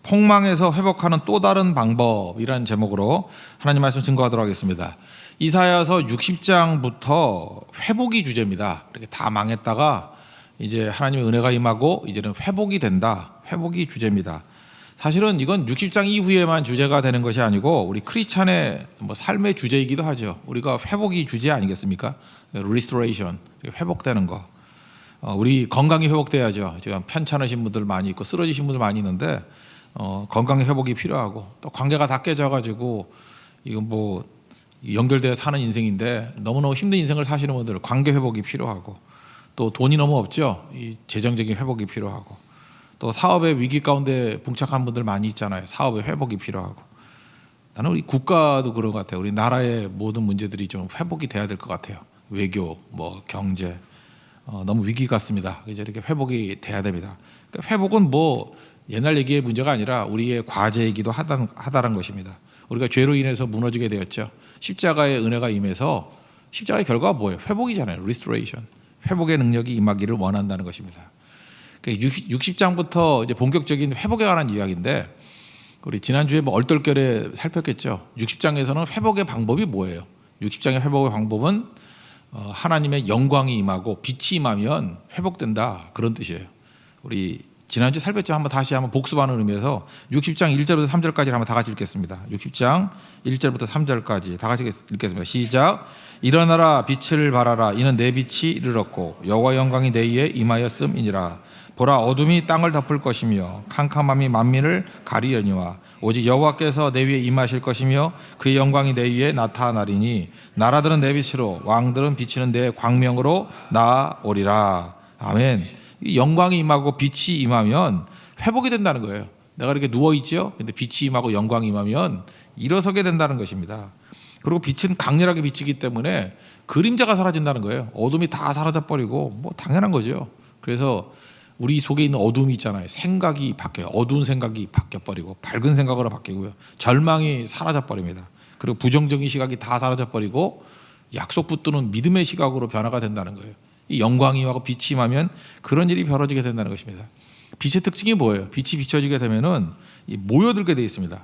폭망에서 회복하는 또 다른 방법이라는 제목으로 하나님 말씀 증거하도록 하겠습니다. 이사야서 60장부터 회복이 주제입니다. 이렇게 다 망했다가 이제 하나님의 은혜가 임하고 이제는 회복이 된다. 회복이 주제입니다. 사실은 이건 60장 이후에만 주제가 되는 것이 아니고 우리 크리스찬의 삶의 주제이기도 하죠. 우리가 회복이 주제 아니겠습니까? restoration, 회복되는 거. 우리 건강이 회복돼야죠. 지금 편찮으신 분들 많이 있고 쓰러지신 분들 많이 있는데 건강의 회복이 필요하고 또 관계가 다 깨져가지고 이건 뭐 연결되어 사는 인생인데 너무너무 힘든 인생을 사시는 분들 관계 회복이 필요하고 또 돈이 너무 없죠. 이 재정적인 회복이 필요하고 또 사업의 위기 가운데 봉착한 분들 많이 있잖아요. 사업의 회복이 필요하고 나는 우리 국가도 그런 것 같아요. 우리 나라의 모든 문제들이 좀 회복이 돼야 될 것 같아요. 외교, 뭐 경제 너무 위기 같습니다. 이제 이렇게 회복이 돼야 됩니다. 그러니까 회복은 뭐 옛날 얘기의 문제가 아니라 우리의 과제이기도 하다는 것입니다. 우리가 죄로 인해서 무너지게 되었죠. 십자가의 은혜가 임해서 십자가의 결과가 뭐예요? 회복이잖아요. restoration. 회복의 능력이 임하기를 원한다는 것입니다. 60장부터 이제 본격적인 회복에 관한 이야기인데 우리 지난주에 뭐 얼떨결에 살폈겠죠. 60장에서는 회복의 방법이 뭐예요? 60장의 회복의 방법은 하나님의 영광이 임하고 빛이 임하면 회복된다. 그런 뜻이에요. 우리 지난주 살폈죠. 다시 한번 복습하는 의미에서 60장 1절부터 3절까지 한번 다 같이 읽겠습니다. 60장 1절부터 3절까지 다 같이 읽겠습니다. 시작. 일어나라 빛을 발하라 이는 내 빛이 이르렀고 여호와 영광이 내 위에 임하였음이니라. 보라 어둠이 땅을 덮을 것이며 캄캄함이 만민을 가리려니와 오직 여호와께서 내 위에 임하실 것이며 그의 영광이 내 위에 나타나리니 나라들은 내 빛으로 왕들은 비치는 내 광명으로 나아오리라. 아멘. 영광이 임하고 빛이 임하면 회복이 된다는 거예요. 내가 이렇게 누워있죠. 근데 빛이 임하고 영광이 임하면 일어서게 된다는 것입니다. 그리고 빛은 강렬하게 비치기 때문에 그림자가 사라진다는 거예요. 어둠이 다 사라져버리고 뭐 당연한 거죠. 그래서 우리 속에 있는 어둠이 있잖아요. 생각이 바뀌어요. 어두운 생각이 바뀌어버리고 밝은 생각으로 바뀌고요. 절망이 사라져버립니다. 그리고 부정적인 시각이 다 사라져버리고 약속 붙드는 믿음의 시각으로 변화가 된다는 거예요. 이 영광이 임하고 빛이 임하면 그런 일이 벌어지게 된다는 것입니다. 빛의 특징이 뭐예요? 빛이 비춰지게 되면은 모여들게 되어 있습니다.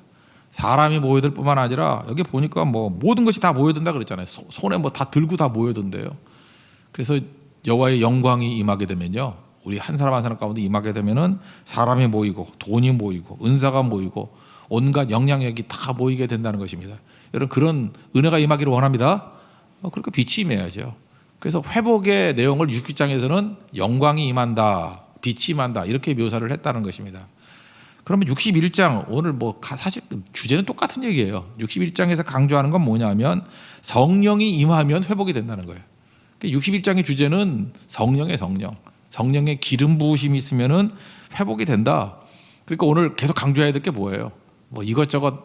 사람이 모여들 뿐만 아니라 여기 보니까 뭐 모든 것이 다 모여든다 그랬잖아요. 손에 뭐 다 들고 다 모여든대요. 그래서 여호와의 영광이 임하게 되면요. 우리 한 사람 한 사람 가운데 임하게 되면은 사람이 모이고 돈이 모이고 은사가 모이고 온갖 영향력이 다 모이게 된다는 것입니다. 여러분 그런 은혜가 임하기를 원합니다. 그러니까 빛이 임해야죠. 그래서 회복의 내용을 60장에서는 영광이 임한다, 빛이 임한다 이렇게 묘사를 했다는 것입니다. 그러면 61장 오늘 뭐 사실 주제는 똑같은 얘기예요. 61장에서 강조하는 건 뭐냐면 성령이 임하면 회복이 된다는 거예요. 61장의 주제는 성령의 성령의 기름 부으심이 있으면은 회복이 된다. 그러니까 오늘 계속 강조해야 될 게 뭐예요? 뭐 이것저것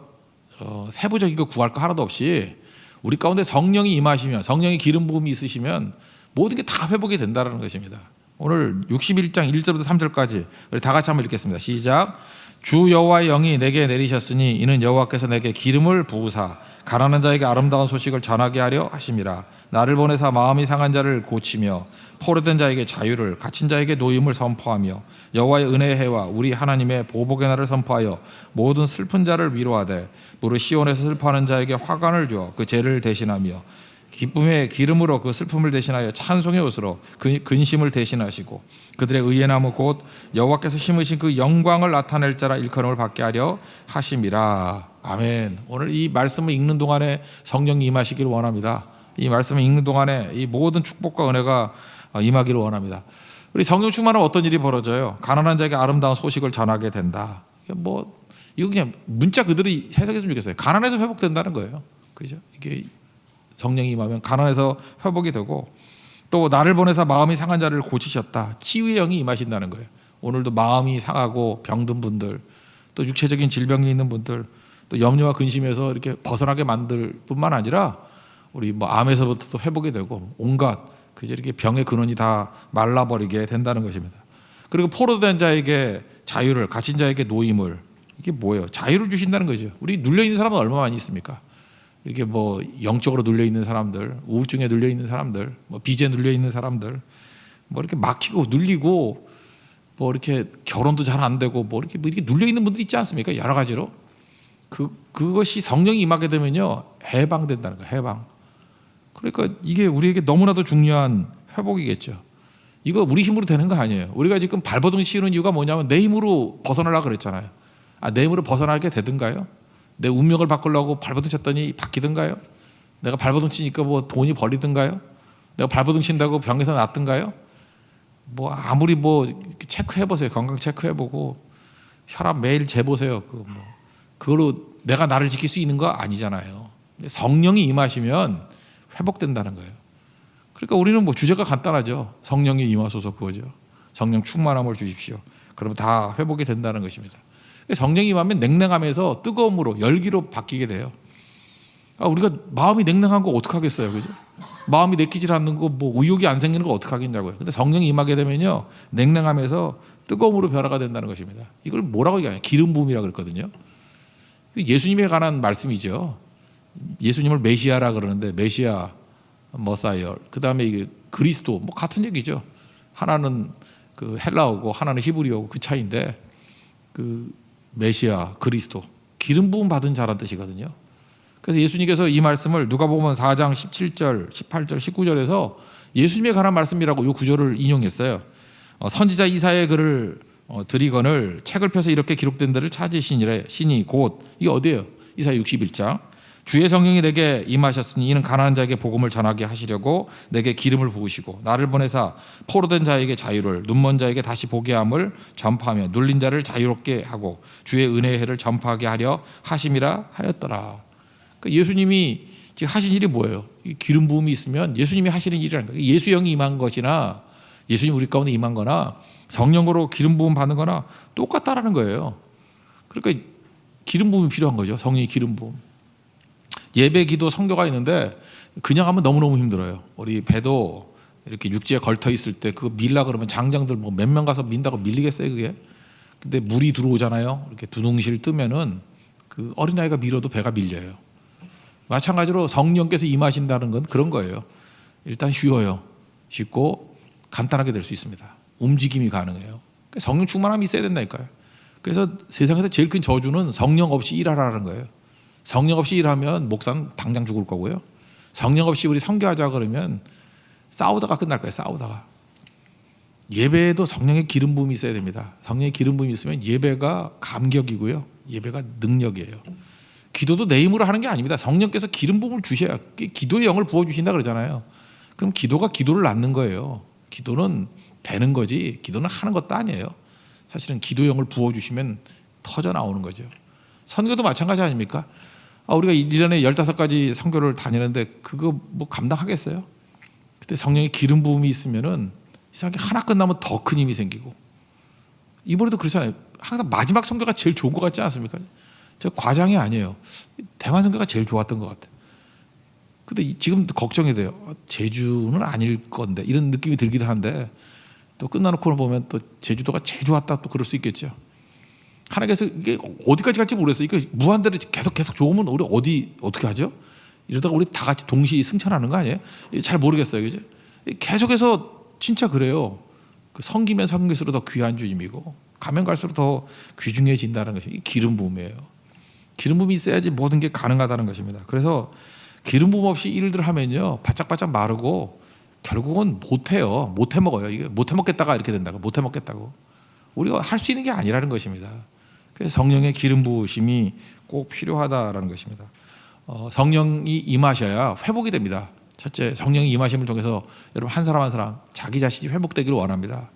세부적인 거 구할 거 하나도 없이 우리 가운데 성령이 임하시면 성령의 기름 부음이 있으시면 모든 게 다 회복이 된다는 것입니다. 오늘 61장 1절부터 3절까지 우리 다 같이 한번 읽겠습니다. 시작. 주 여호와의 영이 내게 내리셨으니 이는 여호와께서 내게 기름을 부으사 가난한 자에게 아름다운 소식을 전하게 하려 하심이라. 나를 보내사 마음이 상한 자를 고치며 포로된 자에게 자유를 갇힌 자에게 노임을 선포하며 여호와의 은혜의 해와 우리 하나님의 보복의 날을 선포하여 모든 슬픈 자를 위로하되 무릇 시온에서 슬퍼하는 자에게 화관을 주어 그 죄를 대신하며 기쁨의 기름으로 그 슬픔을 대신하여 찬송의 옷으로 근심을 대신하시고 그들의 의의 나무 곧 여호와께서 심으신 그 영광을 나타낼 자라 일컬음을 받게 하려 하심이라. 아멘. 오늘 이 말씀을 읽는 동안에 성령이 임하시기를 원합니다. 이 말씀을 읽는 동안에 이 모든 축복과 은혜가 임하기를 원합니다. 우리 성령 충만하면 어떤 일이 벌어져요? 가난한 자에게 아름다운 소식을 전하게 된다. 이거 그냥 문자 그대로 해석했으면 좋겠어요. 가난해서 회복된다는 거예요. 그죠? 이게 성령이 임하면 가난해서 회복이 되고 또 나를 보내서 마음이 상한 자를 고치셨다. 치유의 영이 임하신다는 거예요. 오늘도 마음이 상하고 병든 분들 또 육체적인 질병이 있는 분들 또 염려와 근심에서 이렇게 벗어나게 만들 뿐만 아니라 우리 뭐 암에서부터 또 회복이 되고 온갖 그저 이렇게 병의 근원이 다 말라버리게 된다는 것입니다. 그리고 포로된 자에게 자유를 갇힌 자에게 노임을 이게 뭐예요? 자유를 주신다는 거죠. 우리 눌려 있는 사람은 얼마나 많이 있습니까? 이렇게 뭐 영적으로 눌려 있는 사람들, 우울증에 눌려 있는 사람들, 뭐 빚에 눌려 있는 사람들, 뭐 이렇게 막히고 눌리고 뭐 이렇게 결혼도 잘 안 되고 뭐 이렇게 눌려 있는 분들 있지 않습니까? 여러 가지로 그것이 성령이 임하게 되면요 해방된다는 거예요. 해방. 그러니까 이게 우리에게 너무나도 중요한 회복이겠죠. 이거 우리 힘으로 되는 거 아니에요. 우리가 지금 발버둥 치는 이유가 뭐냐면 내 힘으로 벗어나려고 그랬잖아요. 내 힘으로 벗어나게 되든가요? 내 운명을 바꾸려고 발버둥 쳤더니 바뀌든가요? 내가 발버둥 치니까 뭐 돈이 벌리든가요? 내가 발버둥 친다고 병에서 낫든가요? 뭐 아무리 뭐 체크해 보세요. 건강 체크해 보고 혈압 매일 재보세요. 그걸로 내가 나를 지킬 수 있는 거 아니잖아요. 성령이 임하시면 회복된다는 거예요. 그러니까 우리는 뭐 주제가 간단하죠. 성령이 임하소서 그거죠. 성령 충만함을 주십시오. 그러면 다 회복이 된다는 것입니다. 성령이 임하면 냉랭함에서 뜨거움으로 열기로 바뀌게 돼요. 우리가 마음이 냉랭한 거 어떡하겠어요, 그죠? 마음이 내키질 않는 거, 뭐 의욕이 안 생기는 거 어떡하겠냐고요. 근데 성령이 임하게 되면요, 냉랭함에서 뜨거움으로 변화가 된다는 것입니다. 이걸 뭐라고 얘기하냐? 기름 부음이라고 그랬거든요. 예수님에 관한 말씀이죠. 예수님을 메시아라 그러는데 메시아, 머사이어, 그 다음에 이게 그리스도, 뭐 같은 얘기죠. 하나는 그 헬라어고 하나는 히브리어고 그 차이인데 그 메시아, 그리스도, 기름 부음 받은 자란 뜻이거든요. 그래서 예수님께서 이 말씀을 누가복음 4장 17절, 18절, 19절에서 예수님에 관한 말씀이라고 이 구절을 인용했어요. 선지자 이사야의 글을 드리거늘 책을 펴서 이렇게 기록된 데를 찾으시니래. 신이 곧 이게 어디예요? 이사야 61장. 주의 성령이 내게 임하셨으니 이는 가난한 자에게 복음을 전하게 하시려고 내게 기름을 부으시고 나를 보내사 포로된 자에게 자유를 눈먼 자에게 다시 보게 함을 전파하며 눌린 자를 자유롭게 하고 주의 은혜의 해를 전파하게 하려 하심이라 하였더라. 그러니까 예수님이 지금 하신 일이 뭐예요? 기름 부음이 있으면 예수님이 하시는 일이라는 거예요. 예수 영이 임한 것이나 예수님 우리 가운데 임한 거나 성령으로 기름 부음 받는 거나 똑같다라는 거예요. 그러니까 기름 부음이 필요한 거죠. 성령의 기름 부음. 예배 기도 선교가 있는데 그냥 하면 너무너무 힘들어요. 우리 배도 이렇게 육지에 걸터 있을 때 그거 밀라 그러면 장장들 뭐 몇 명 가서 민다고 밀리겠어요 그게. 근데 물이 들어오잖아요. 이렇게 두둥실 뜨면은 그 어린아이가 밀어도 배가 밀려요. 마찬가지로 성령께서 임하신다는 건 그런 거예요. 일단 쉬워요. 쉽고 간단하게 될 수 있습니다. 움직임이 가능해요. 성령 충만함이 있어야 된다니까요. 그래서 세상에서 제일 큰 저주는 성령 없이 일하라는 거예요. 성령 없이 일하면 목사는 당장 죽을 거고요. 성령 없이 우리 선교하자 그러면 싸우다가 끝날 거예요. 싸우다가. 예배에도 성령의 기름 부음이 있어야 됩니다. 성령의 기름 부음이 있으면 예배가 감격이고요. 예배가 능력이에요. 기도도 내 힘으로 하는 게 아닙니다. 성령께서 기름 부음을 주셔야 기도의 영을 부어주신다 그러잖아요. 그럼 기도가 기도를 낳는 거예요. 기도는 되는 거지 기도는 하는 것도 아니에요. 사실은 기도의 영을 부어주시면 터져 나오는 거죠. 선교도 마찬가지 아닙니까? 우리가 1년에 15가지 선교를 다니는데 그거 뭐 감당하겠어요? 그때 성령의 기름 부음이 있으면은 이상하게 하나 끝나면 더 큰 힘이 생기고 이번에도 그렇잖아요. 항상 마지막 선교가 제일 좋은 것 같지 않습니까? 저 과장이 아니에요. 대만 선교가 제일 좋았던 것 같아요. 근데 지금 걱정이 돼요. 제주는 아닐 건데 이런 느낌이 들기도 한데 또 끝나놓고 보면 또 제주도가 제일 좋았다 또 그럴 수 있겠죠. 하나님께서 이게 어디까지 갈지 모르겠어요. 이게 무한대로 계속 좋으면 우리 어떻게 하죠? 이러다가 우리 다 같이 동시 승천하는 거 아니에요? 잘 모르겠어요, 그죠? 계속해서 진짜 그래요. 그 성기면 성길수록 더 귀한 주님이고 가면 갈수록 더 귀중해진다는 것이 기름 부음이에요. 기름 부음이 있어야지 모든 게 가능하다는 것입니다. 그래서 기름 부음 없이 일들 하면요 바짝바짝 마르고 결국은 못해요. 못해 먹어요. 이게 못해 먹겠다가 이렇게 된다고 못해 먹겠다고 우리가 할 수 있는 게 아니라는 것입니다. 그래서 성령의 기름 부으심이 꼭 필요하다라는 것입니다. 성령이 임하셔야 회복이 됩니다. 첫째, 성령의 임하심을 통해서 여러분 한 사람 한 사람 자기 자신이 회복되기를 원합니다.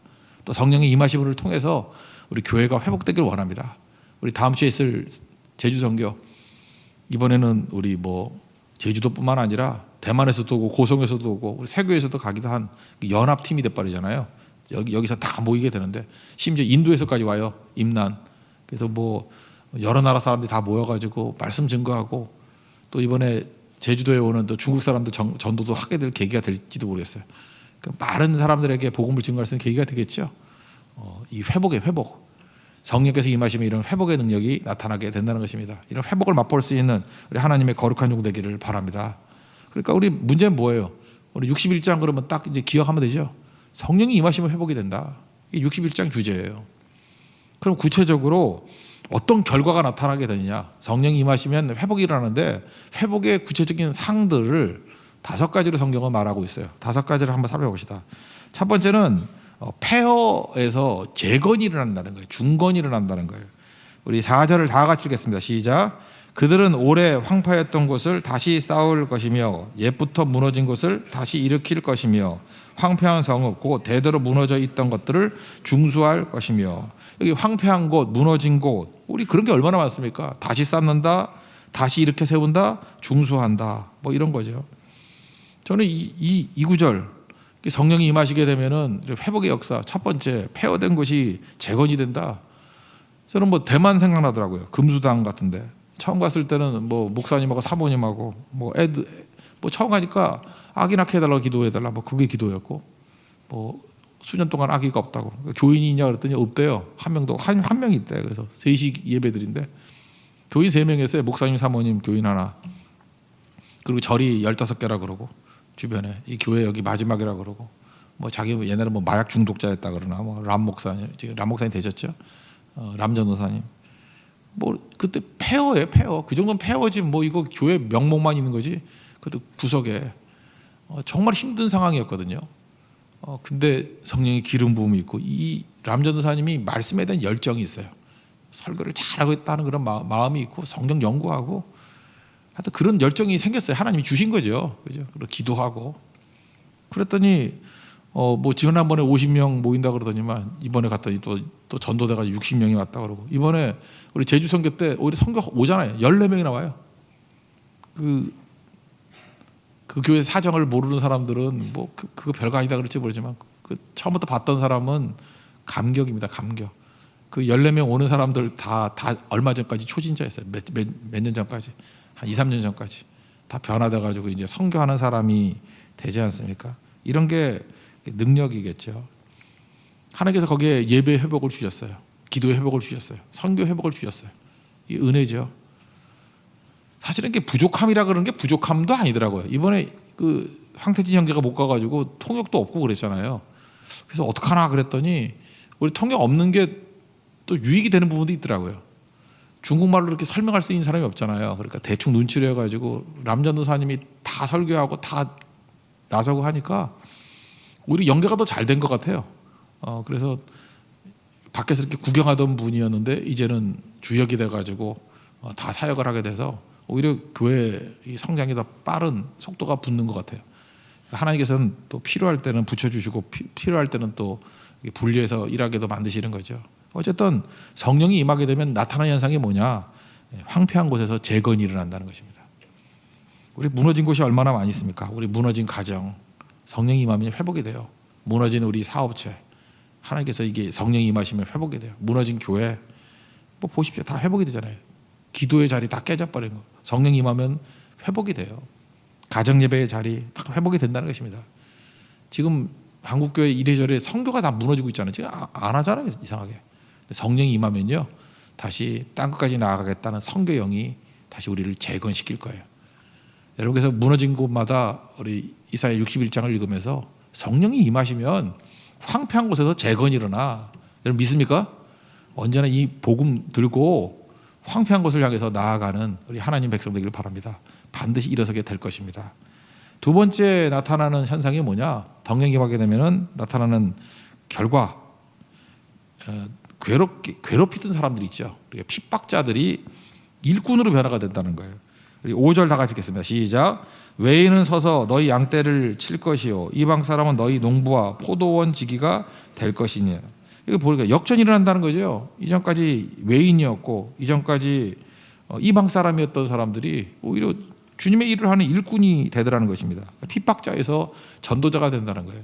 또 성령의 임하심을 통해서 우리 교회가 회복되기를 원합니다. 우리 다음 주에 있을 제주 선교 이번에는 우리 뭐 제주도뿐만 아니라 대만에서도 오고 고성에서도 오고 우리 세교에서도 가기도 한 연합팀이 돼버리잖아요. 여기서 다 모이게 되는데 심지어 인도에서까지 와요. 임난. 그래서 뭐 여러 나라 사람들이 다 모여가지고 말씀 증거하고 또 이번에 제주도에 오는 또 중국 사람들 전도도 하게 될 계기가 될지도 모르겠어요. 그러니까 많은 사람들에게 복음을 증거할 수 있는 계기가 되겠죠. 이 회복의 회복. 성령께서 임하시면 이런 회복의 능력이 나타나게 된다는 것입니다. 이런 회복을 맛볼 수 있는 우리 하나님의 거룩한 종 되기를 바랍니다. 그러니까 우리 문제는 뭐예요? 우리 61장 그러면 딱 이제 기억하면 되죠. 성령이 임하시면 회복이 된다. 이게 61장 주제예요. 그럼 구체적으로 어떤 결과가 나타나게 되느냐? 성령이 임하시면 회복이 일어나는데 회복의 구체적인 상들을 5가지로 성경은 말하고 있어요. 5가지를 한번 살펴봅시다. 첫 번째는 폐허에서 재건이 일어난다는 거예요. 중건이 일어난다는 거예요. 우리 4절을 다 같이 읽겠습니다. 시작. 그들은 오래 황폐했던 곳을 다시 쌓을 것이며 옛부터 무너진 곳을 다시 일으킬 것이며 황폐한 성읍 곧 대대로 무너져 있던 것들을 중수할 것이며. 여기 황폐한 곳, 무너진 곳, 우리 그런 게 얼마나 많습니까? 다시 쌓는다, 다시 이렇게 세운다, 중수한다, 뭐 이런 거죠. 저는 이 구절, 성령이 임하시게 되면은 회복의 역사, 첫 번째 폐허된 곳이 재건이 된다. 저는 뭐 대만 생각나더라고요. 금수당 같은데 처음 갔을 때는 뭐 목사님하고 사모님하고 뭐 애들 뭐 처음 가니까 아기 낳게 해달라고 기도해달라, 뭐 그게 기도였고, 뭐 수년 동안 아기가 없다고. 교인이 있냐 그랬더니 없대요. 한 명도 한 명이 있대. 그래서 3시 예배드린데 교인 3명이었어요. 목사님, 사모님, 교인 하나. 그리고 절이 15개라 그러고 주변에 이 교회 여기 마지막이라 그러고 뭐 자기 옛날에 뭐 마약 중독자였다 그러나 뭐 람 목사님, 지금 람 목사님 되셨죠? 람 전도사님. 뭐 그때 폐허예요, 폐허. 그 정도는 폐허지 뭐 이거 교회 명목만 있는 거지. 그것도 구석에 정말 힘든 상황이었거든요. 근데 성령의 기름 부음이 있고 이 람 전도사님이 말씀에 대한 열정이 있어요. 설교를 잘하고 있다는 그런 마음이 있고 성경 연구하고 하여튼 그런 열정이 생겼어요. 하나님이 주신 거죠. 그죠? 그리고 기도하고 그랬더니 뭐 지난번에 50명 모인다 그러더니만 이번에 갔더니 또 전도대가 60명이 왔다 그러고 이번에 우리 제주 선교 때 오히려 선교 오잖아요. 14명이 나와요. 그 교회 사정을 모르는 사람들은 뭐 그거 별거 아니다 그럴지 모르지만 그 처음부터 봤던 사람은 감격입니다. 감격. 그 14명 오는 사람들 다 얼마 전까지 초진자였어요. 몇 년 전까지. 한 2, 3년 전까지. 다 변화돼 가지고 이제 선교하는 사람이 되지 않습니까? 이런 게 능력이겠죠. 하나님께서 거기에 예배 회복을 주셨어요. 기도의 회복을 주셨어요. 선교 회복을 주셨어요. 이 은혜죠. 사실은 이게 부족함이라 그러는 게 부족함도 아니더라고요. 이번에 그 황태진 형제가 못 가가지고 통역도 없고 그랬잖아요. 그래서 어떡하나 그랬더니 우리 통역 없는 게 또 유익이 되는 부분도 있더라고요. 중국말로 이렇게 설명할 수 있는 사람이 없잖아요. 그러니까 대충 눈치를 해가지고 람전도사님이 다 설교하고 다 나서고 하니까 오히려 연계가 더 잘 된 것 같아요. 그래서 밖에서 이렇게 구경하던 분이었는데 이제는 주역이 돼가지고 다 사역을 하게 돼서 오히려 교회 성장이 더 빠른 속도가 붙는 것 같아요. 하나님께서는 또 필요할 때는 붙여주시고 필요할 때는 또 분리해서 일하게도 만드시는 거죠. 어쨌든 성령이 임하게 되면 나타나는 현상이 뭐냐? 황폐한 곳에서 재건이 일어난다는 것입니다. 우리 무너진 곳이 얼마나 많이 있습니까? 우리 무너진 가정, 성령이 임하면 회복이 돼요. 무너진 우리 사업체, 하나님께서 이게 성령이 임하시면 회복이 돼요. 무너진 교회, 뭐 보십시오. 다 회복이 되잖아요. 기도의 자리 다 깨져버린 거. 성령이 임하면 회복이 돼요. 가정 예배의 자리 다 회복이 된다는 것입니다. 지금 한국교회 이래저래 성교가 다 무너지고 있잖아요. 지금 안 하잖아요. 이상하게. 성령이 임하면요 다시 땅끝까지 나아가겠다는 성교영이 다시 우리를 재건시킬 거예요. 여러분께서 무너진 곳마다 우리 이사야 61장을 읽으면서 성령이 임하시면 황폐한 곳에서 재건이 일어나. 여러분 믿습니까? 언제나 이 복음 들고 황폐한 곳을 향해서 나아가는 우리 하나님 백성 되기를 바랍니다. 반드시 일어서게 될 것입니다. 두 번째 나타나는 현상이 뭐냐? 성령이 임하게 되면은 나타나는 결과, 괴롭히던 사람들이 있죠. 핍박자들이 일꾼으로 변화가 된다는 거예요. 5절 다 같이 읽겠습니다. 시작. 외인은 서서 너희 양떼를 칠 것이요 이방 사람은 너희 농부와 포도원 지기가 될 것이니. 이거 보니까 역전이 일어난다는 거죠. 이전까지 외인이었고 이전까지 이방 사람이었던 사람들이 오히려 주님의 일을 하는 일꾼이 되더라는 것입니다. 핍박자에서 전도자가 된다는 거예요.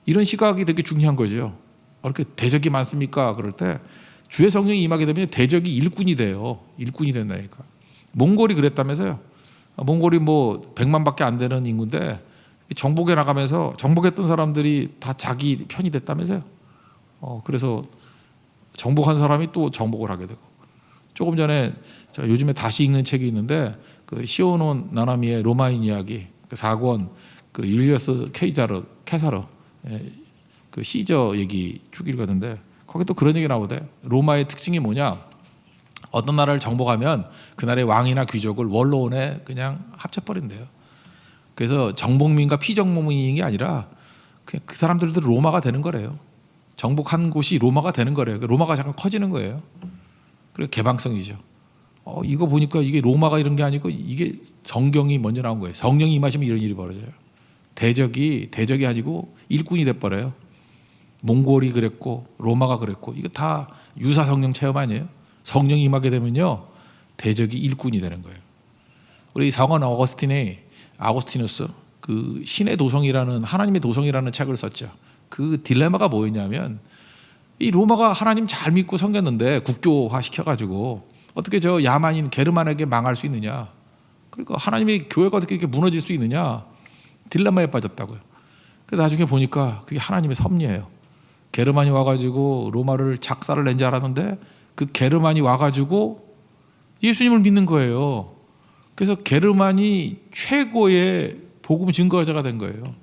이런 시각이 되게 중요한 거죠. 그렇게 대적이 많습니까? 그럴 때 주의 성령이 임하게 되면 대적이 일꾼이 돼요. 일꾼이 된다니까. 몽골이 그랬다면서요. 몽골이 뭐 100만밖에 안 되는 인구인데 정복에 나가면서 정복했던 사람들이 다 자기 편이 됐다면서요. 그래서 정복한 사람이 또 정복을 하게 되고. 조금 전에 제가 요즘에 다시 읽는 책이 있는데 그 시오노 나나미의 로마인 이야기 그 4권 그 율리어스 케사르 그 시저 얘기 쭉 읽었는데 거기 또 그런 얘기 나오대. 로마의 특징이 뭐냐? 어떤 나라를 정복하면 그 나라의 왕이나 귀족을 원로원에 그냥 합쳐버린대요. 그래서 정복민과 피정복민이 아니라 그냥 그 사람들도 로마가 되는 거래요. 정복한 곳이 로마가 되는 거래요. 로마가 잠깐 커지는 거예요. 그리고 개방성이죠. 이거 보니까 이게 로마가 이런 게 아니고 이게 성경이 먼저 나온 거예요. 성령이 임하시면 이런 일이 벌어져요. 대적이 아니고 일꾼이 돼버려요. 몽골이 그랬고 로마가 그랬고 이거 다 유사 성령 체험 아니에요? 성령이 임하게 되면요 대적이 일꾼이 되는 거예요. 우리 성원 아고스티누스 그 신의 도성이라는 하나님의 도성이라는 책을 썼죠. 그 딜레마가 뭐였냐면 이 로마가 하나님 잘 믿고 섬겼는데 국교화 시켜가지고 어떻게 저 야만인 게르만에게 망할 수 있느냐? 그러니까 하나님의 교회가 어떻게 이렇게 무너질 수 있느냐? 딜레마에 빠졌다고요. 그래서 나중에 보니까 그게 하나님의 섭리예요. 게르만이 와가지고 로마를 작사를 낸 줄 알았는데 그 게르만이 와가지고 예수님을 믿는 거예요. 그래서 게르만이 최고의 복음 증거자가 된 거예요.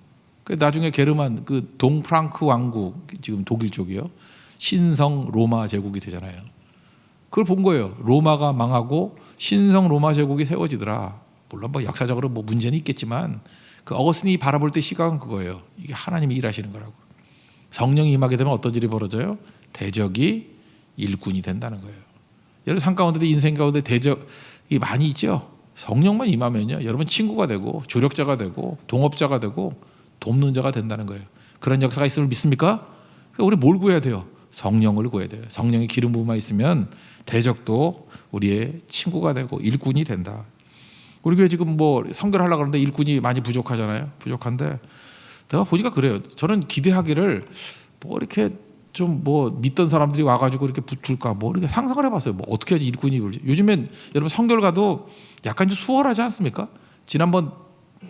그래서 나중에 게르만 그 동프랑크 왕국 지금 독일 쪽이요 신성 로마 제국이 되잖아요. 그걸 본 거예요. 로마가 망하고 신성 로마 제국이 세워지더라. 물론 뭐 역사적으로 뭐 문제는 있겠지만 그 어거스틴이 바라볼 때 시각은 그거예요. 이게 하나님이 일하시는 거라고. 성령이 임하게 되면 어떤 일이 벌어져요? 대적이 일꾼이 된다는 거예요. 여러분 삶 가운데 인생 가운데 대적이 많이 있죠. 성령만 임하면요 여러분 친구가 되고 조력자가 되고 동업자가 되고 돕는 자가 된다는 거예요. 그런 역사가 있음을 믿습니까? 우리 뭘 구해야 돼요? 성령을 구해야 돼요. 성령의 기름 부음만 있으면 대적도 우리의 친구가 되고 일꾼이 된다. 우리 교회 지금 뭐 선교를 하려고 하는데 일꾼이 많이 부족하잖아요. 부족한데 내가 보니까 그래요. 저는 기대하기를 뭐 이렇게 좀 뭐 믿던 사람들이 와가지고 이렇게 붙을까 뭐 이렇게 상상을 해봤어요. 뭐 어떻게 해야지 일꾼이 그러지? 요즘엔 여러분 선교를 가도 약간 좀 수월하지 않습니까? 지난번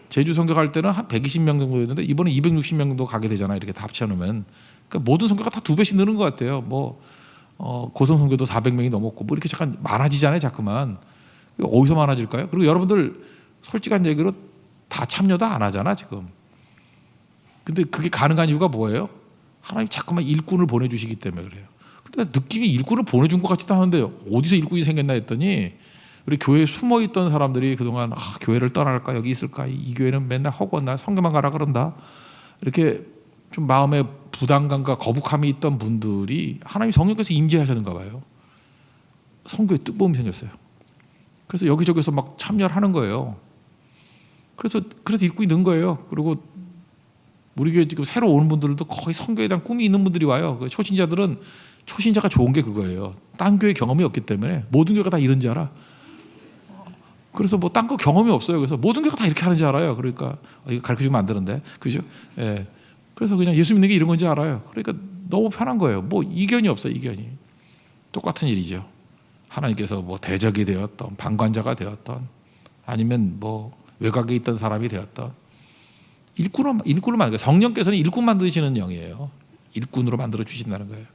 제주 선교 갈 때는 한 120명 정도였는데 이번에 260명 정도 가게 되잖아요. 이렇게 다 합쳐놓으면 그러니까 모든 선교가 다 2배씩 느는 것 같아요. 뭐 고성 선교도 400명이 넘었고 뭐 이렇게 잠깐 많아지잖아요. 자꾸만 어디서 많아질까요? 그리고 여러분들 솔직한 얘기로 다 참여도 안 하잖아 지금. 근데 그게 가능한 이유가 뭐예요? 하나님 자꾸만 일꾼을 보내주시기 때문에 그래요. 근데 느낌이 일꾼을 보내준 것 같지도 않은데 어디서 일꾼이 생겼나 했더니 우리 교회에 숨어있던 사람들이 그동안 교회를 떠날까 여기 있을까 이 교회는 맨날 허구한 날 성교만 가라 그런다 이렇게 좀 마음에 부담감과 거북함이 있던 분들이 하나님 성령께서 임재하셨는가 봐요. 성교에 뜻보험이 생겼어요. 그래서 여기저기서 막 참여를 하는 거예요. 그래서 일꾼이 는 거예요. 그리고 우리 교회 지금 새로 오는 분들도 거의 선교에 대한 꿈이 있는 분들이 와요. 초신자들은 초신자가 좋은 게 그거예요. 딴 교회 경험이 없기 때문에 모든 교회가 다 이런 줄 알아. 그래서 뭐 딴 거 경험이 없어요. 그래서 모든 교회가 다 이렇게 하는 줄 알아요. 그러니까 이거 가르쳐주면 안 되는데, 그죠? 예. 그래서 그냥 예수 믿는 게 이런 건지 알아요. 그러니까 너무 편한 거예요. 뭐 이견이 없어요. 이견이 똑같은 일이죠. 하나님께서 뭐 대적이 되었던 방관자가 되었던 아니면 뭐 외곽에 있던 사람이 되었던 일꾼으로 만들어요. 성령께서는 일꾼 만드시는 영이에요. 일꾼으로 만들어 주신다는 거예요.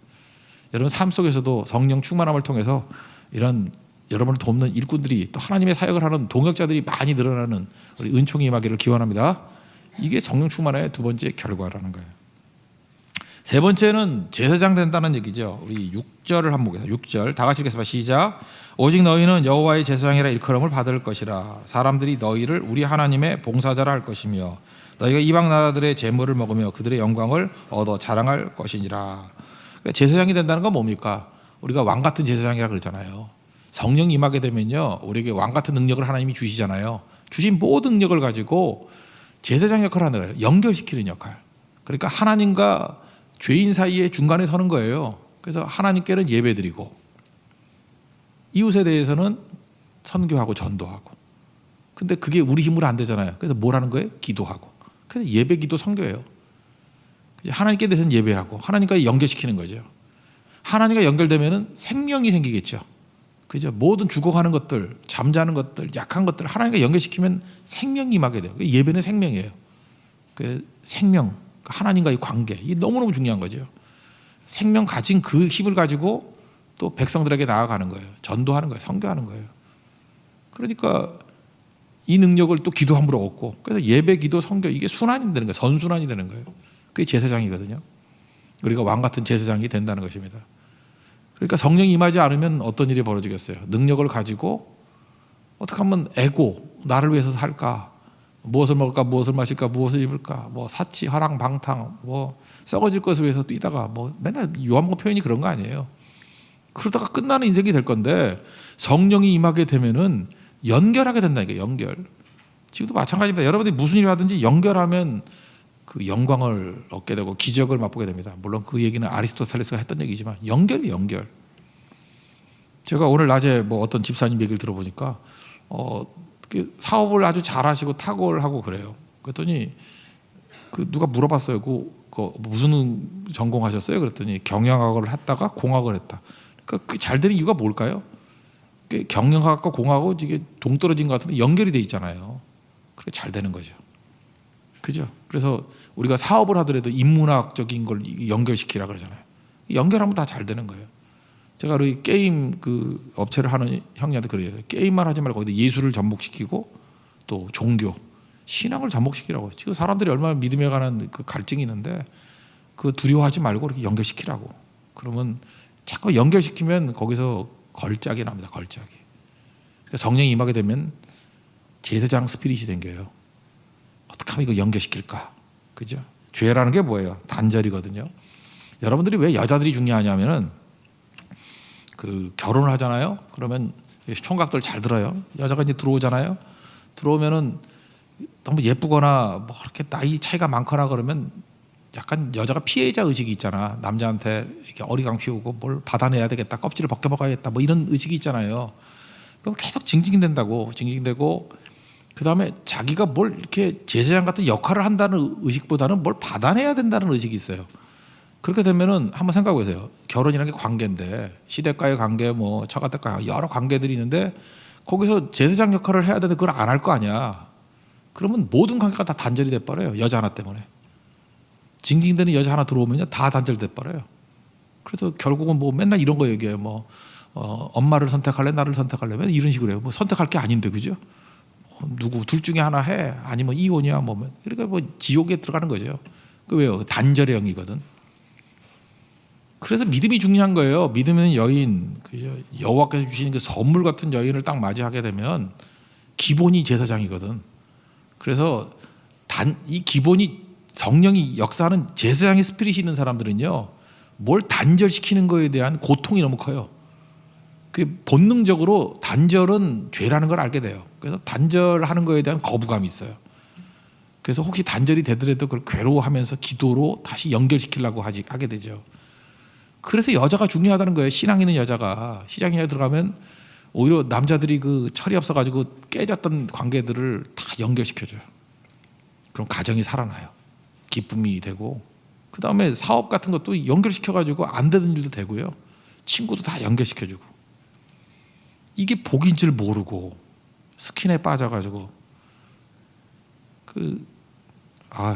여러분 삶 속에서도 성령 충만함을 통해서 이런 여러분을 돕는 일꾼들이 또 하나님의 사역을 하는 동역자들이 많이 늘어나는 우리 은총이 임하기를 기원합니다. 이게 성령 충만의 두 번째 결과라는 거예요. 세 번째는 제사장 된다는 얘기죠. 우리 6절을 한번 보겠습니다. 6절 다 같이 읽겠습니다. 시작. 오직 너희는 여호와의 제사장이라 일컬음을 받을 것이라. 사람들이 너희를 우리 하나님의 봉사자라 할 것이며 너희가 이방 나라들의 재물을 먹으며 그들의 영광을 얻어 자랑할 것이니라. 그러니까 제사장이 된다는 건 뭡니까? 우리가 왕 같은 제사장이라 그러잖아요. 성령 임하게 되면요 우리에게 왕 같은 능력을 하나님이 주시잖아요. 주신 모든 능력을 가지고 제사장 역할을 하는 거예요. 연결시키는 역할. 그러니까 하나님과 죄인 사이에 중간에 서는 거예요. 그래서 하나님께는 예배드리고 이웃에 대해서는 선교하고 전도하고. 근데 그게 우리 힘으로 안 되잖아요. 그래서 뭘 하는 거예요? 기도하고. 그래서 예배, 기도, 선교예요. 하나님께 대해서는 예배하고 하나님과 연결시키는 거죠. 하나님과 연결되면은 생명이 생기겠죠. 그죠? 모든 죽어가는 것들, 잠자는 것들, 약한 것들 하나님과 연결시키면 생명이 임하게 돼요. 예배는 생명이에요. 그 생명, 하나님과의 관계, 이게 너무너무 중요한 거죠. 생명 가진 그 힘을 가지고 또 백성들에게 나아가는 거예요. 전도하는 거예요. 선교하는 거예요. 그러니까 이 능력을 또 기도함으로 얻고, 그래서 예배, 기도, 선교 이게 순환이 되는 거예요. 선순환이 되는 거예요. 그게 제사장이거든요. 우리가 왕 같은 제사장이 된다는 것입니다. 그러니까 성령이 임하지 않으면 어떤 일이 벌어지겠어요? 능력을 가지고 어떻게 하면 에고, 나를 위해서 살까? 무엇을 먹을까? 무엇을 마실까? 무엇을 입을까? 뭐 사치, 화랑, 방탕, 뭐 썩어질 것을 위해서 뛰다가 뭐 맨날 요한복음 표현이 그런 거 아니에요. 그러다가 끝나는 인생이 될 건데 성령이 임하게 되면은 연결하게 된다니까. 연결. 지금도 마찬가지입니다. 여러분들이 무슨 일을 하든지 연결하면 그 영광을 얻게 되고 기적을 맛보게 됩니다. 물론 그 얘기는 아리스토텔레스가 했던 얘기지만 연결이 연결. 제가 오늘 낮에 뭐 어떤 집사님 얘기를 들어보니까 사업을 아주 잘하시고 탁월하고 그래요. 그랬더니 그 누가 물어봤어요. 그 무슨 전공하셨어요? 그랬더니 경영학을 했다가 공학을 했다. 그러니까 그 잘 되는 이유가 뭘까요? 경영학과 공학하고 이게 동떨어진 것 같은데 연결이 돼 있잖아요. 그게 잘 되는 거죠. 그죠? 그래서 우리가 사업을 하더라도 인문학적인 걸 연결시키라 그러잖아요. 연결하면 다 잘 되는 거예요. 제가 우리 게임 그 업체를 하는 형님한테 그래요. 게임만 하지 말고 거기다 예술을 접목시키고 또 종교, 신앙을 접목시키라고. 지금 사람들이 얼마나 믿음에 관한 그 갈증이 있는데 그 두려워하지 말고 이렇게 연결시키라고. 그러면 자꾸 연결시키면 거기서 걸작이 납니다. 걸작이. 그러니까 성령이 임하게 되면 제사장 스피릿이 생겨요. 어떻게 하면 이거 연결시킬까? 그죠? 죄라는 게 뭐예요? 단절이거든요. 여러분들이 왜 여자들이 중요하냐면은 그 결혼을 하잖아요. 그러면 총각들 잘 들어요. 여자가 이제 들어오잖아요. 들어오면은 너무 예쁘거나 뭐 이렇게 나이 차이가 많거나 그러면 약간 여자가 피해자 의식이 있잖아. 남자한테 이렇게 어리광 피우고 뭘 받아내야 되겠다. 껍질을 벗겨 먹어야겠다. 뭐 이런 의식이 있잖아요. 그럼 계속 징징된다고. 징징되고 그다음에 자기가 뭘 이렇게 제사장 같은 역할을 한다는 의식보다는 뭘 받아내야 된다는 의식이 있어요. 그렇게 되면은 한번 생각해 보세요. 결혼이라는 게 관계인데 시댁과의 관계, 뭐 처가댁과 여러 관계들이 있는데 거기서 제사장 역할을 해야 되는데 그걸 안 할 거 아니야. 그러면 모든 관계가 다 단절이 돼 버려요. 여자 하나 때문에. 징징대는 여자 하나 들어오면요 다 단절돼 버려요. 그래서 결국은 뭐 맨날 이런 거 얘기해요. 뭐 엄마를 선택할래, 나를 선택할래, 맨날 이런 식으로 해요. 뭐 선택할 게 아닌데 그죠? 누구 둘 중에 하나 해. 아니면 이혼이야 뭐. 그러니까 뭐 지옥에 들어가는 거죠. 그 왜요? 단절의 영이거든. 그래서 믿음이 중요한 거예요. 믿음은 여인, 여호와께서 주시는 그 선물 같은 여인을 딱 맞이하게 되면 기본이 제사장이거든. 그래서 이 기본이 성령이 역사하는 제사장의 스피릿이 있는 사람들은요, 뭘 단절시키는 거에 대한 고통이 너무 커요. 그 본능적으로 단절은 죄라는 걸 알게 돼요. 그래서 단절하는 거에 대한 거부감이 있어요. 그래서 혹시 단절이 되더라도 그걸 괴로워하면서 기도로 다시 연결시키려고 하게 되죠. 그래서 여자가 중요하다는 거예요. 신앙 있는 여자가 시장에 들어가면 오히려 남자들이 그 철이 없어가지고 깨졌던 관계들을 다 연결시켜줘요. 그럼 가정이 살아나요. 기쁨이 되고 그 다음에 사업 같은 것도 연결시켜가지고 안 되는 일도 되고요. 친구도 다 연결시켜주고 이게 복인 줄 모르고 스킨에 빠져가지고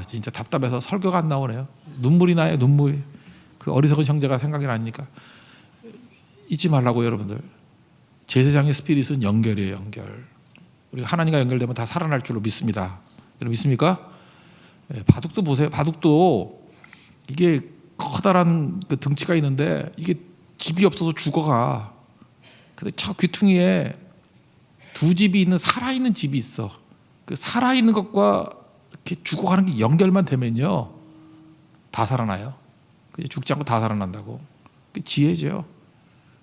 진짜 답답해서 설교가 안 나오네요. 눈물이 나요. 눈물이. 그 어리석은 형제가 생각이 나니까 잊지 말라고 여러분들. 제사장의 스피릿은 연결이에요. 연결. 우리가 하나님과 연결되면 다 살아날 줄로 믿습니다. 여러분 믿습니까? 바둑도 보세요. 바둑도 이게 커다란 그 등치가 있는데 이게 집이 없어서 죽어가. 근데 저 귀퉁이에 두 집이 있는 살아있는 집이 있어. 그 살아있는 것과 이렇게 죽어가는 게 연결만 되면요 다 살아나요. 죽지 않고 다 살아난다고. 그 지혜죠.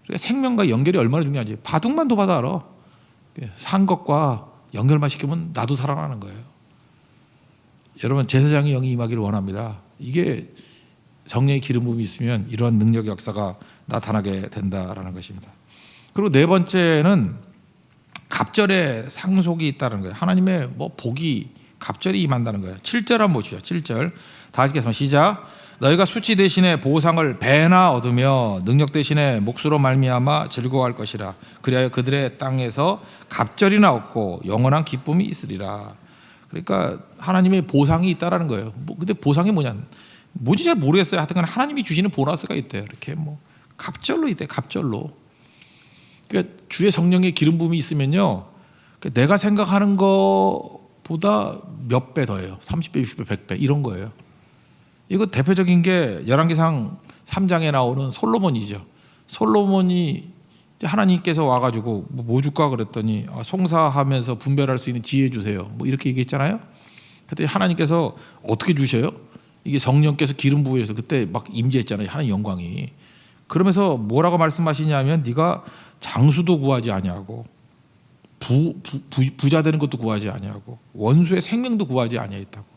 그러니까 생명과 연결이 얼마나 중요한지 바둑만 둬봐도 알아. 산 것과 연결만 시키면 나도 살아나는 거예요. 여러분 제사장의 영이 임하기를 원합니다. 이게 성령의 기름 부음이 있으면 이러한 능력 역사가 나타나게 된다라는 것입니다. 그리고 네 번째는 갑절에 상속이 있다는 거예요. 하나님의 뭐 복이 갑절이 임한다는 거예요. 7절 한번 보시죠. 7절 다 읽겠습니다. 시작. 너희가 수치 대신에 보상을 배나 얻으며 능력 대신에 몫으로 말미암아 즐거워할 것이라. 그리하여 그들의 땅에서 갑절이나 얻고 영원한 기쁨이 있으리라. 그러니까 하나님의 보상이 있다라는 거예요. 근데 보상이 뭔지 잘 모르겠어요. 하여튼 하나님이 주시는 보너스가 있대요. 이렇게 뭐 갑절로 있대. 갑절로. 그러니까 주의 성령의 기름 부음이 있으면요, 내가 생각하는 것보다 몇 배 더해요. 30배, 60배, 100배 이런 거예요. 이거 대표적인 게 열왕기상 3장에 나오는 솔로몬이죠. 솔로몬이 하나님께서 와가지고 뭐 줄까 그랬더니 송사하면서 분별할 수 있는 지혜 주세요. 뭐 이렇게 얘기했잖아요. 그때 하나님께서 어떻게 주셔요? 이게 성령께서 기름 부으셔서 그때 막 임재했잖아요. 하나님 영광이. 그러면서 뭐라고 말씀하시냐면 네가 장수도 구하지 아니하고 부자 되는 것도 구하지 아니하고 원수의 생명도 구하지 아니했다고.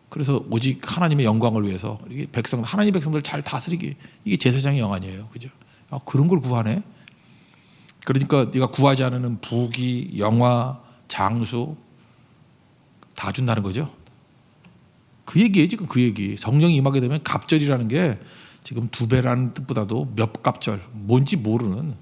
그래서 오직 하나님의 영광을 위해서 이게 하나님 백성들 잘 다스리기, 이게 제사장의 영안이에요. 그죠? 그런 걸 구하네. 그러니까 네가 구하지 않는 부귀, 영화, 장수 다 준다는 거죠. 그 얘기예요. 지금 그 얘기. 성령이 임하게 되면 갑절이라는 게 지금 2배라는 뜻보다도 몇 갑절, 뭔지 모르는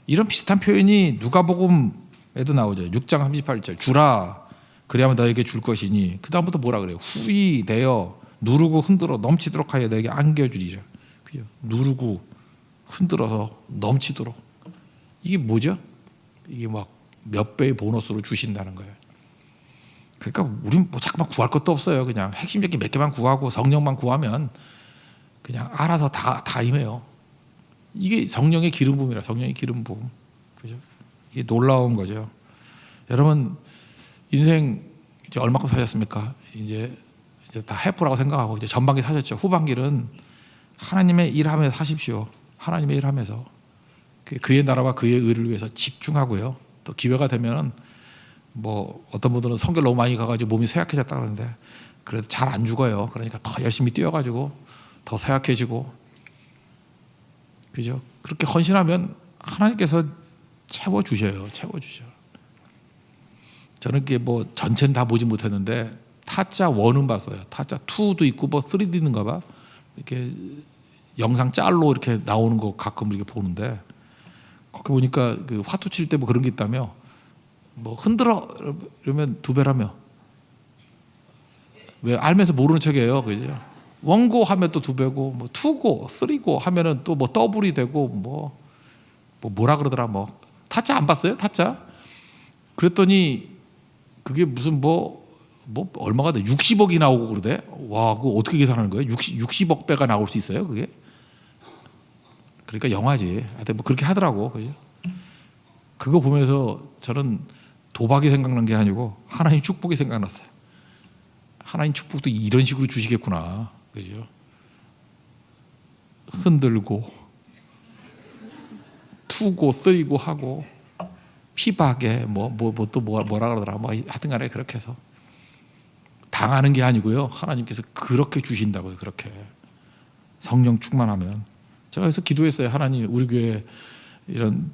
이런 비슷한 표현이 누가복음에도 나오죠. 6장 38절 주라 그래야만 너에게 줄 것이니, 그 다음부터 뭐라 그래요? 후히 되어 누르고 흔들어 넘치도록 하여 너에게 안겨주리라. 그죠? 누르고 흔들어서 넘치도록. 이게 뭐죠? 이게 막 몇 배의 보너스로 주신다는 거예요. 그러니까 우린 뭐 잠깐만 구할 것도 없어요. 그냥 핵심적인 몇 개만 구하고 성령만 구하면 그냥 알아서 다 임해요. 이게 성령의 기름 부음이라. 성령의 기름 부음. 그죠? 이게 놀라운 거죠. 여러분 인생 이제 얼마큼 사셨습니까? 이제 다 해프라고 생각하고 이제 전반기 사셨죠. 후반기는 하나님의 일하면서 사십시오. 하나님의 일하면서 그의 나라와 그의 의를 위해서 집중하고요. 또 기회가 되면은 뭐 어떤 분들은 성결 너무 많이 가가지고 몸이 쇠약해졌다 그러는데 그래도 잘 안 죽어요. 그러니까 더 열심히 뛰어가지고 더 쇠약해지고, 그죠? 그렇게 헌신하면 하나님께서 채워주셔요. 채워주셔. 저는 이게 뭐 전체는 다 보지 못했는데 타짜 1은 봤어요. 타짜 2도 있고 뭐 3도 있는가 봐. 이렇게 영상 짤로 이렇게 나오는 거 가끔 이렇게 보는데, 거기 보니까 그 화투 칠 때 뭐 그런 게 있다며. 뭐 흔들어 이러면 2배라며. 왜 알면서 모르는 척이에요, 그죠? 원고 하면 또 2배고, 뭐 투고, 쓰리고 하면은 또 뭐 더블이 되고, 뭐라 그러더라, 뭐 타짜 안 봤어요, 타짜? 그랬더니 그게 무슨 뭐 얼마가 돼? 60억이 나오고 그러대. 와, 그거 어떻게 계산하는 거예요? 60억 배가 나올 수 있어요, 그게? 그러니까 영화지. 하여튼 뭐 그렇게 하더라고, 그죠? 그거 보면서 저는 도박이 생각난 게 아니고 하나님 축복이 생각났어요. 하나님 축복도 이런 식으로 주시겠구나, 그죠? 흔들고 투고 쓰리고 하고 피박에 또 뭐라 그러더라, 뭐 하여튼간에 그렇게 해서 당하는 게 아니고요. 하나님께서 그렇게 주신다고요. 그렇게 성령 충만하면. 제가 그래서 기도했어요. 하나님, 우리 교회 이런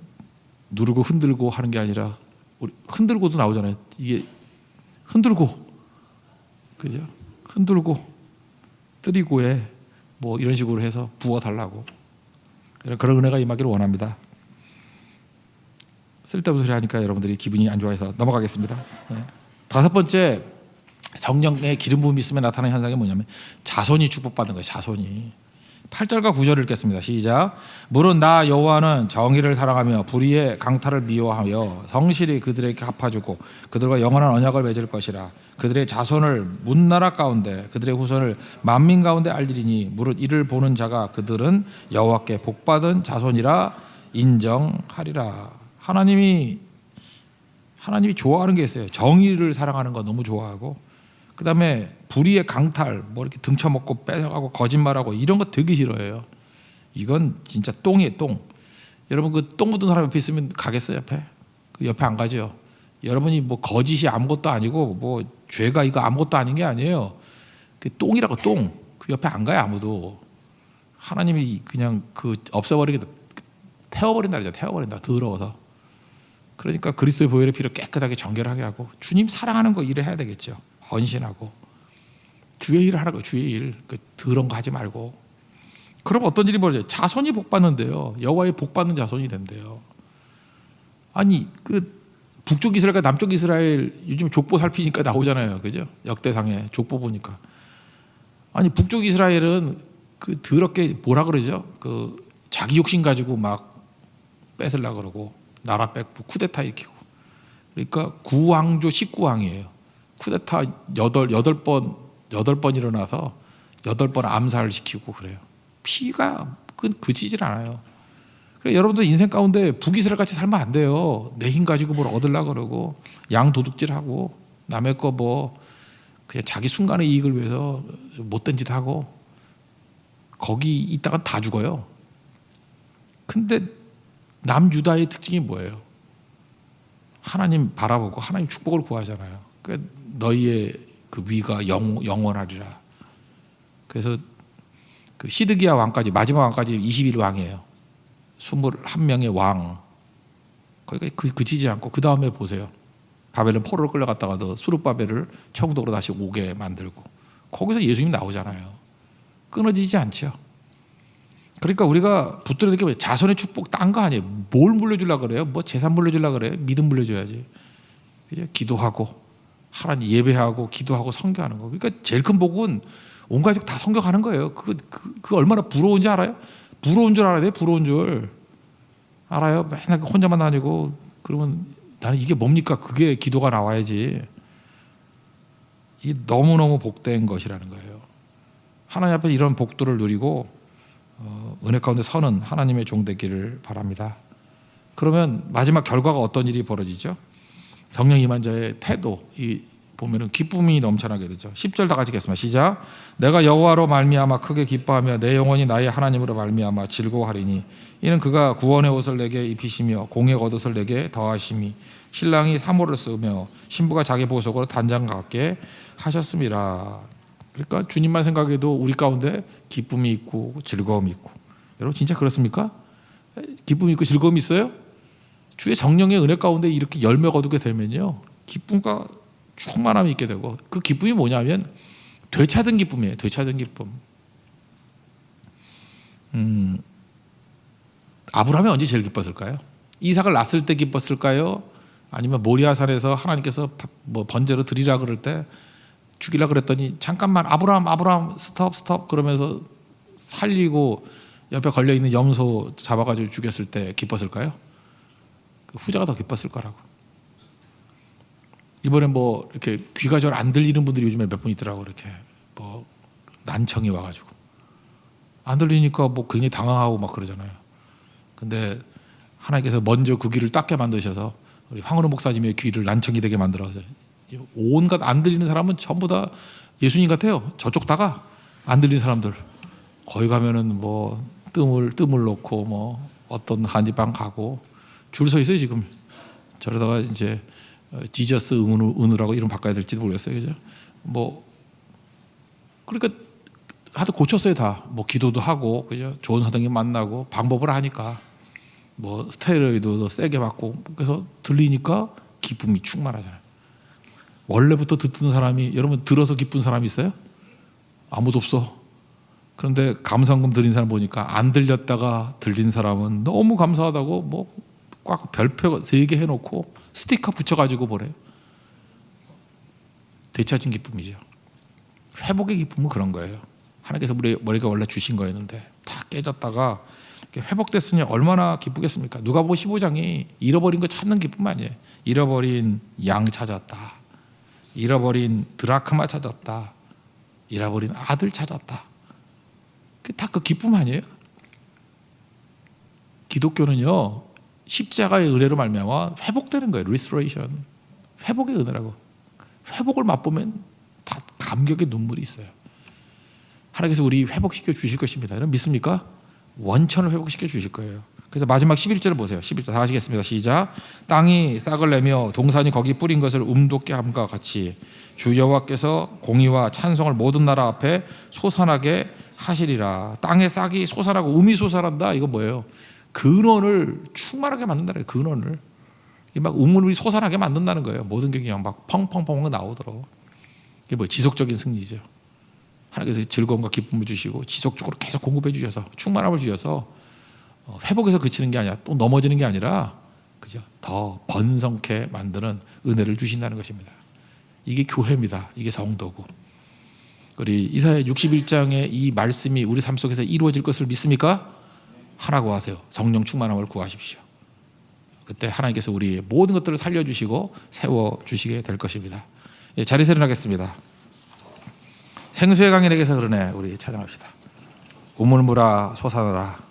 누르고 흔들고 하는 게 아니라, 우리 흔들고도 나오잖아요. 이게 흔들고, 그죠? 흔들고 뜨리고에 뭐 이런 식으로 해서 부어 달라고. 그런 은혜가 임하기를 원합니다. 쓸데없는 소리 하니까 여러분들이 기분이 안 좋아해서 넘어가겠습니다. 5번째, 성령의 기름 부음이 있으면 나타나는 현상이 뭐냐면 자손이 축복받는 거예요. 자손이. 8절과 9절을 읽겠습니다. 시작. 물은 나 여호와는 정의를 사랑하며 불의의 강탈을 미워하여 성실히 그들에게 갚아주고 그들과 영원한 언약을 맺을 것이라. 그들의 자손을 문나라 가운데 그들의 후손을 만민 가운데 알리리니 무릇 이를 보는 자가 그들은 여호와께 복받은 자손이라 인정하리라. 하나님이 좋아하는 게 있어요. 정의를 사랑하는 거 너무 좋아하고, 그 다음에 불의의 강탈, 뭐 이렇게 등쳐먹고 뺏어가고 거짓말하고 이런 거 되게 싫어해요. 이건 진짜 똥이에요, 똥. 여러분 그 똥 묻은 사람 옆에 있으면 가겠어요, 옆에? 그 옆에 안 가죠. 여러분이 뭐 거짓이 아무것도 아니고 뭐 죄가 이거 아무것도 아닌 게 아니에요. 그 똥이라고, 똥. 그 옆에 안 가요, 아무도. 하나님이 그냥 그 없애버리게 태워버린다 그러죠. 태워버린다. 더러워서. 그러니까 그리스도의 보혈의 피로 깨끗하게 정결하게 하고 주님 사랑하는 거 일을 해야 되겠죠. 헌신하고 주의 일을 하라고. 주의 일. 그 더러운 거 하지 말고. 그럼 어떤 일이 벌어져요? 자손이 복받는데요. 여호와의 복받는 자손이 된대요. 아니 그 북쪽 이스라엘과 남쪽 이스라엘 요즘 족보 살피니까 나오잖아요, 그죠? 역대상에 족보 보니까. 아니 북쪽 이스라엘은 그 더럽게 뭐라 그러죠? 그 자기 욕심 가지고 막 뺏으려고 그러고 나라 뺏고 쿠데타 일으키고. 그러니까 구왕조 19왕이에요. 쿠데타 8번 일어나서 8번 암살을 시키고 그래요. 피가 그치질 않아요. 그러니까 여러분들 인생 가운데 북이스라엘 같이 살면 안 돼요. 내 힘 가지고 뭘 얻으려고 그러고 양 도둑질하고 남의 거 뭐 그냥 자기 순간의 이익을 위해서 못된 짓 하고 거기 있다가 다 죽어요. 근데 남유다의 특징이 뭐예요? 하나님 바라보고 하나님 축복을 구하잖아요. 그러니까 너희의 그 위가 영원하리라. 그래서 그 시드기야 왕까지 마지막 왕까지 21왕이에요. 21명의 왕. 거기가 그치지 않고 그 다음에 보세요. 바벨론 포로로 끌려갔다가도 수르바벨을 청독으로 다시 오게 만들고 거기서 예수님 나오잖아요. 끊어지지 않죠. 그러니까 우리가 붙들어야 될 게 자손의 축복 딴 거 아니에요. 뭘 물려주려고 그래요? 뭐 재산 물려주려고 그래요? 믿음 물려줘야지. 그죠? 기도하고 하나님 예배하고 기도하고 선교하는 거. 그러니까 제일 큰 복은 온 가족 다 선교하는 거예요. 그 얼마나 부러운지 알아요? 부러운 줄 알아야 돼요. 부러운 줄 알아요. 맨날 혼자만 다니고 그러면 나는 이게 뭡니까? 그게 기도가 나와야지. 이게 너무너무 복된 것이라는 거예요. 하나님 앞에 이런 복들을 누리고 은혜 가운데 서는 하나님의 종 되기를 바랍니다. 그러면 마지막 결과가 어떤 일이 벌어지죠? 성령 임한 자의 태도, 이 보면은 기쁨이 넘쳐나게 되죠. 10절 다 같이 읽겠습니다. 시작. 내가 여호와로 말미암아 크게 기뻐하며 내 영혼이 나의 하나님으로 말미암아 즐거워하리니 이는 그가 구원의 옷을 내게 입히시며 공의 겉옷을 내게 더하심이 신랑이 사모를 쓰며 신부가 자기 보석으로 단장 같게 하셨습니다. 그러니까 주님만 생각해도 우리 가운데 기쁨이 있고 즐거움이 있고. 여러분 진짜 그렇습니까? 기쁨이 있고 즐거움이 있어요? 주의 성령의 은혜 가운데 이렇게 열매 거두게 되면요 기쁨과 충만함이 있게 되고, 그 기쁨이 뭐냐면 되찾은 기쁨이에요. 되찾은 기쁨. 아브라함이 언제 제일 기뻤을까요? 이삭을 낳았을 때 기뻤을까요? 아니면 모리아산에서 하나님께서 뭐 번제로 드리라 그럴 때 죽이라 그랬더니 잠깐만 아브라함 스톱 그러면서 살리고 옆에 걸려있는 염소 잡아가지고 죽였을 때 기뻤을까요? 그 후자가 더 기뻤을 거라고. 이번에 뭐 이렇게 귀가 잘 안 들리는 분들이 요즘에 몇 분 있더라고. 이렇게 뭐 난청이 와가지고 안 들리니까 뭐 굉장히 당황하고 막 그러잖아요. 근데 하나님께서 먼저 그 귀를 닦게 만드셔서 우리 황은호 목사님의 귀를 난청이 되게 만들어서 온갖 안 들리는 사람은 전부 다 예수님 같아요. 저쪽 다가 안 들리는 사람들 거기 가면은 뭐 뜸을 놓고 뭐 어떤 한의방 가고 줄 서 있어요 지금. 저러다가 이제 지저스 은우라고 이름 바꿔야 될지도 모르겠어요. 그죠? 뭐 그러니까 하도 고쳤어요 다. 뭐 기도도 하고 그죠? 좋은 선생님 만나고 방법을 하니까 뭐 스테로이드도 세게 받고 그래서 들리니까 기쁨이 충만하잖아요. 원래부터 듣는 사람이 여러분 들어서 기쁜 사람이 있어요? 아무도 없어. 그런데 감사원금 드린 사람 보니까 안 들렸다가 들린 사람은 너무 감사하다고 뭐 꽉 별표 3개 해놓고 스티커 붙여가지고 보래요. 되찾은 기쁨이죠. 회복의 기쁨은 그런 거예요. 하나님께서 우리가 원래 주신 거였는데 다 깨졌다가 회복됐으니 얼마나 기쁘겠습니까? 누가복음 15장이 잃어버린 거 찾는 기쁨 아니에요. 잃어버린 양 찾았다. 잃어버린 드라크마 찾았다. 잃어버린 아들 찾았다. 다 그 기쁨 아니에요? 기독교는요 십자가의 은혜로 말미암아 회복되는 거예요. 리스토레이션. 회복의 은혜라고. 회복을 맛보면 다 감격의 눈물이 있어요. 하나님께서 우리 회복시켜 주실 것입니다. 여러분 믿습니까? 원천을 회복시켜 주실 거예요. 그래서 마지막 11절을 보세요. 11절 다 하시겠습니다. 시작. 땅이 싹을 내며 동산이 거기 뿌린 것을 움돋게 함과 같이 주 여호와께서 공의와 찬송을 모든 나라 앞에 솟아나게 하시리라. 땅의 싹이 솟아나고 음이 솟아난다. 이거 뭐예요? 근원을 충만하게 만든다는 거예요. 근원을. 막 우물이 솟아나게 만든다는 거예요. 모든 게 그냥 막 펑펑펑 나오도록. 이게 뭐 지속적인 승리죠. 하나님께서 즐거움과 기쁨을 주시고 지속적으로 계속 공급해 주셔서 충만함을 주셔서 회복에서 그치는 게 아니라 또 넘어지는 게 아니라 그죠? 더 번성케 만드는 은혜를 주신다는 것입니다. 이게 교회입니다. 이게 성도고. 우리 이사야 61장의 이 말씀이 우리 삶 속에서 이루어질 것을 믿습니까? 하라고 하세요. 성령 충만함을 구하십시오. 그때 하나님께서 우리의 모든 것들을 살려주시고 세워주시게 될 것입니다. 예, 자리에서 일어나겠습니다. 생수의 강인에게서 그러네. 우리 찬양합시다. 우물물아 솟아나라.